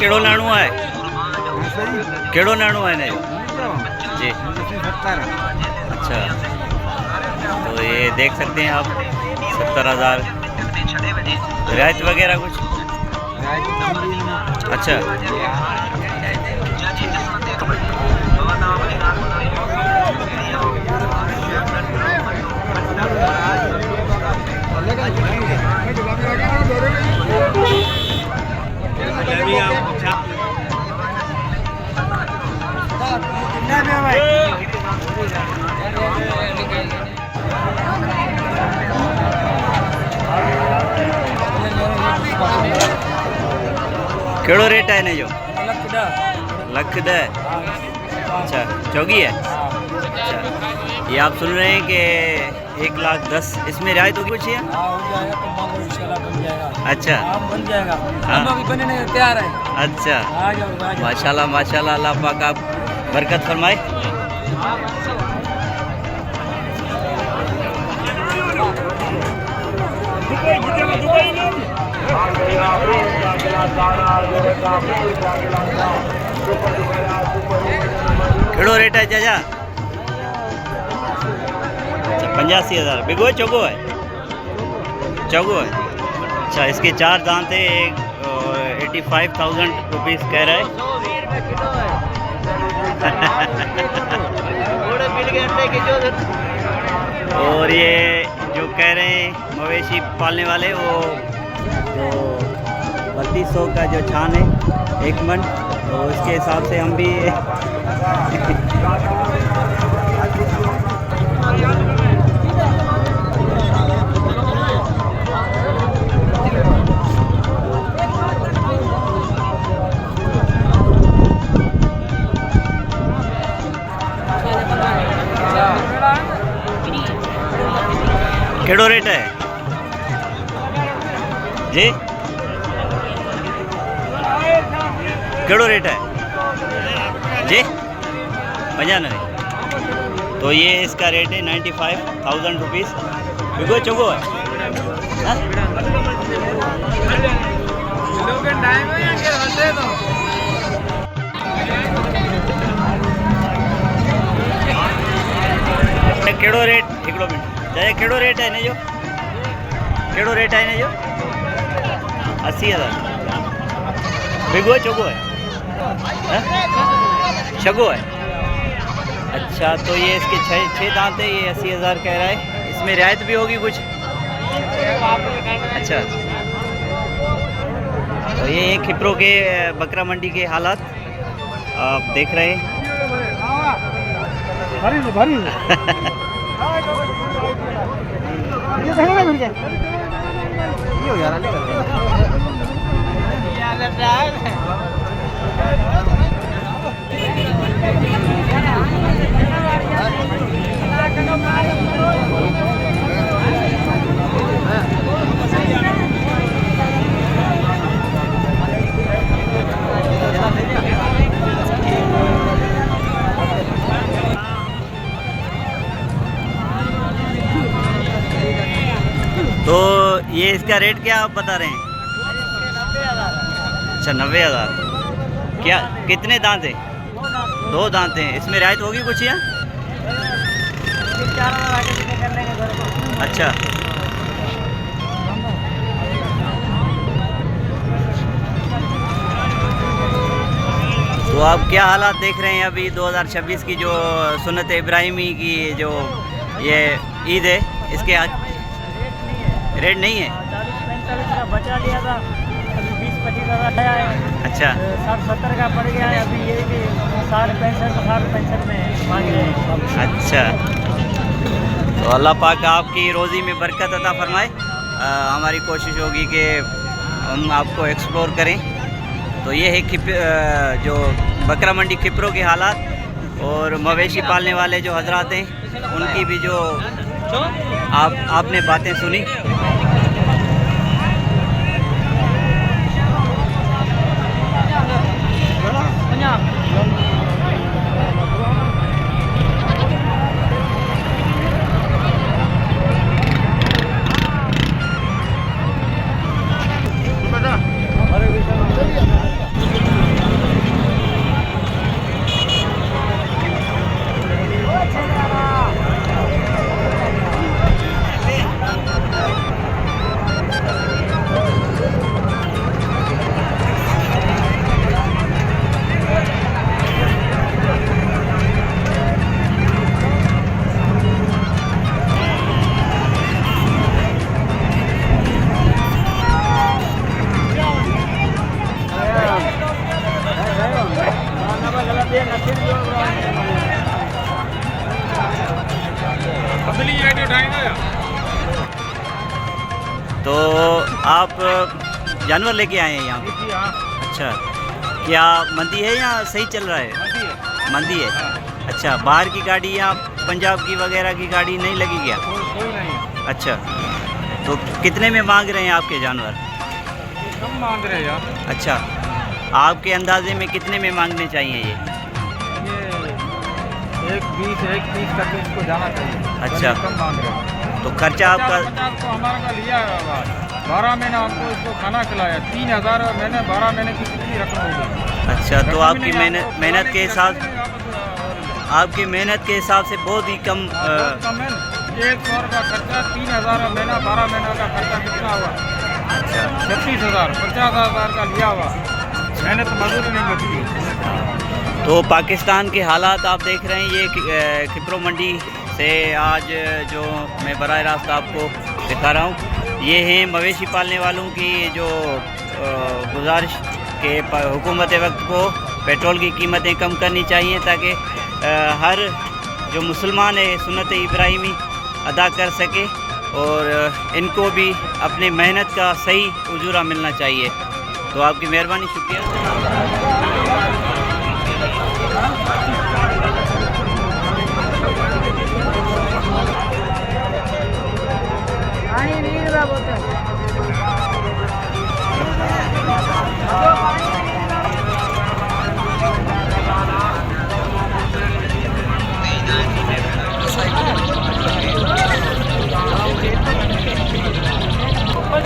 केड़ो नाणु है, केड़ो नाणु है ने जी 70। अच्छा, तो ये देख सकते हैं आप 70,000। रियायत वगैरह कुछ? अच्छा, केड़ो रेट है ने जो? लख द। अच्छा, चौगी है। अच्छा, ये आप सुन रहे हैं कि 1,10,000। इसमें रियायत होगी कुछ? अच्छा, बन जाएगा। हाँ। हम अभी बनने तैयार है। अच्छा, आ जाओ। माशाल्लाह माशाल्लाह, अल्लाह पाक आप बरकत फरमाए। केड़ो रेट है चाचा? अच्छा, 85,000। बिगो है चौगो है? चौगो है। अच्छा, इसके 4 दांत है। 85,000 रुपीज़ कह रहा है। और ये जो कह रहे हैं मवेशी पालने वाले, वो जो 3200 का जो छान है 1 मन, तो इसके हिसाब से हम भी केड़ो रेट है जी? केड़ो रेट है जी? 95। तो ये इसका रेट है 95,000 रुपीज़। बिगो चौगो है? हाँ? केड़ो रेट? हिकिड़ो मिनट चाहे, केड़ो रेट है ने जो? केड़ो रेट है ने जो? 80,000। बिगो चौगो है? शगो है। अच्छा, तो ये इसके 6 दांत है। ये 80,000 कह रहा है। इसमें रियायत भी होगी कुछ? अच्छा, तो ये एक खिपरो के बकरा मंडी के हालात आप देख रहे हैं। भारी तो ये इसका रेट क्या आप बता रहे हैं? अच्छा, 90,000। क्या कितने दांत हैं? 2 दांत हैं। इसमें रियायत होगी कुछ या? अच्छा, तो आप क्या हालात देख रहे हैं अभी 2026 की जो सुन्नत इब्राहिमी की जो ये ईद है, इसके रेट नहीं है? 40-45 का बचा लिया था, अभी 20-25 आया है। अच्छा, 60-70 का पड़ गया है। अभी ये कि 60-65 में मांग रहे हैं। अच्छा, तो अल्लाह पाक आपकी रोज़ी में बरकत अता फरमाए। हमारी कोशिश होगी कि हम आपको एक्सप्लोर करें। तो ये है जो बकरा मंडी खिपरो के हालात और मवेशी पालने वाले जो हजरात हैं उनकी भी जो आपने बातें सुनी। तो आप जानवर लेके आए हैं यहाँ पे? अच्छा, क्या मंदी है या सही चल रहा है? मंदी है। अच्छा, बाहर की गाड़ी या पंजाब की वगैरह की गाड़ी नहीं लगी क्या? कोई नहीं। अच्छा, तो कितने में मांग रहे हैं आपके जानवर? कम मांग रहे हैं यार। अच्छा, आपके अंदाजे में कितने में मांगने चाहिए ये? एक 20 तक इसको जाना चाहिए। अच्छा, कम मांग रहे हैं। तो खर्चा आपका? 50 को हमारे का लिया है। 12 महीने हमको इसको खाना खिलाया। 3000 महीने 12 महीने की कितनी रकम होगी? अच्छा, तो आपकी मेहनत के हिसाब आपकी मेहनत के हिसाब से बहुत ही कम। कम है। 100 का खर्चा, 3000 महीना, 12 महीने का खर्चा कितना हुआ? अच्छा, 36,000, 50,000 का लिया हुआ। मेहनत मजदूरी नहीं बचती। तो पाकिस्तान के हालात आप देख रहे हैं। ये खिपरो मंडी से आज जो मैं बराह रास्त आपको दिखा रहा हूँ, ये हैं मवेशी पालने वालों की जो गुजारिश के हुकूमत वक्त को पेट्रोल की कीमतें कम करनी चाहिए ताकि हर जो मुसलमान है सुन्नत इब्राहिमी अदा कर सके और इनको भी अपने मेहनत का सही उजूरा मिलना चाहिए। तो आपकी मेहरबानी, शुक्रिया।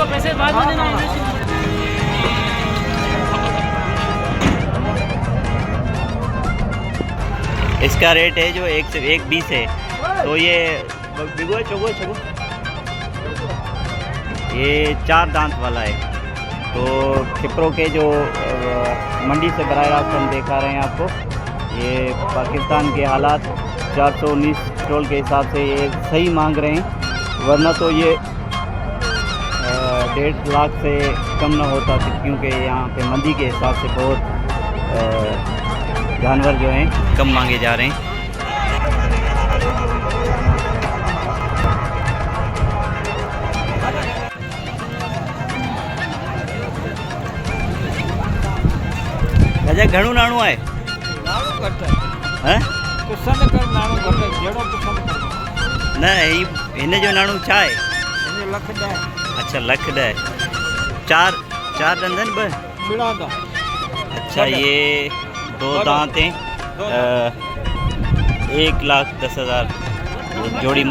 पैसे बाद में देना। इसका रेट है जो 120 है। तो ये बिगो चोगो ये 4 दांत वाला है। तो खिपरो के जो मंडी से बराह रास्त हम दिखा रहे हैं आपको, ये पाकिस्तान के हालात 419 पेट्रोल के हिसाब से ये सही मांग रहे हैं, वरना तो ये 1.5 लाख से कम ना होता, क्योंकि यहाँ पे मंदी के हिसाब से बहुत जानवर जो हैं कम मांगे जा रहे हैं। राजा घणु नाणु है? नाणु करता हैं? पसंद कर नाणु करता जेड़ो पसंद कर। नहीं, इन जो नाणु छा है? इन लख दे। अच्छा, लख दे। चार दंदन ब बिड़ा दा। अच्छा, ये 2 दांत हैं। 1,10,000 जोड़ी।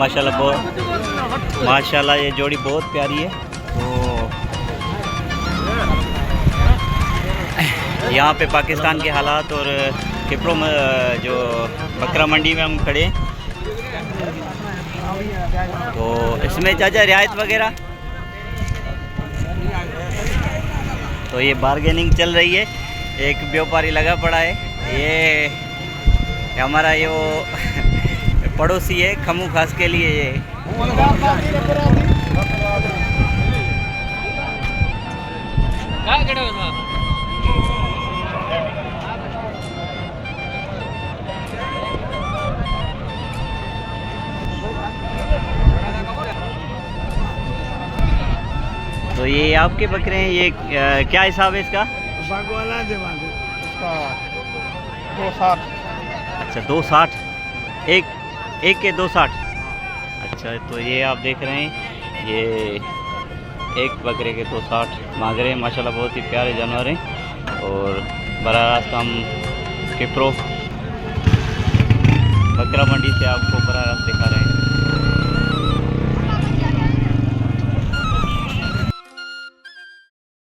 माशाल्लाह ये जोड़ी बहुत प्यारी है। तो यहाँ पे पाकिस्तान के हालात और खिपरो जो बकरा मंडी में हम खड़े हैं, तो इसमें चाचा रियायत वगैरह? तो ये बार्गेनिंग चल रही है। एक व्यापारी लगा पड़ा है। ये हमारा ये वो पड़ोसी है, खमू खास के लिए ये। तो ये आपके बकरे हैं, ये क्या हिसाब है इसका? इसका 260। अच्छा 260, एक के 260। अच्छा तो ये आप देख रहे हैं, ये एक बकरे के 260 मांग रहे हैं। माशाल्लाह बहुत ही प्यारे जानवर हैं। और बराह रास्त हम किप्रो बकरा मंडी से आपको बराह रास्त दिखा रहे हैं।